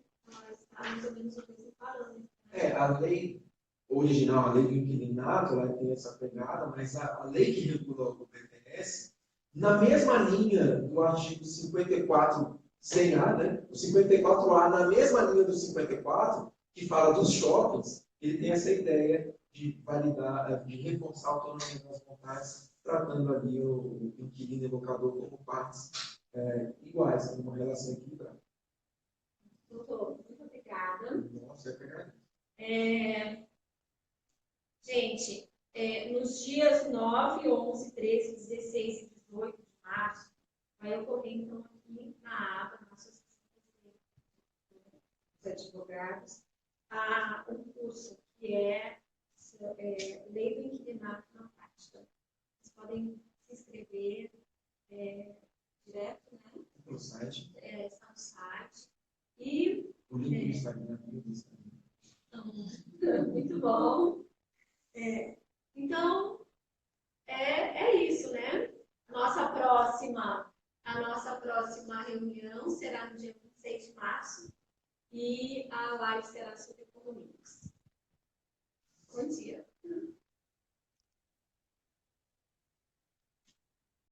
está mais ou menos separando. A lei original, a lei do inquilinato, ela tem essa pegada, mas a lei que regula o PTS, na mesma linha do artigo 54-100A, né? O 54A, na mesma linha do 54, que fala dos shoppings, ele tem essa ideia de validar, de reforçar a autonomia das vontades, tratando ali o inquilino e o locador como partes iguais, numa relação equilibrada. Doutor, muito obrigada. Nossa, é pegar. Gente, nos dias 9, 11, 13, 16 e 18 de março, vai ocorrer, então, aqui na aba, na Associação dos Advogados, um curso que é Lei do Inquilinato na Prática. Vocês podem se inscrever direto, né? No site. Está no site. E O link do Instagram. muito bom. Então, é isso, né? A nossa próxima reunião será no dia 26 de março e a live será sobre comunicos. Bom dia.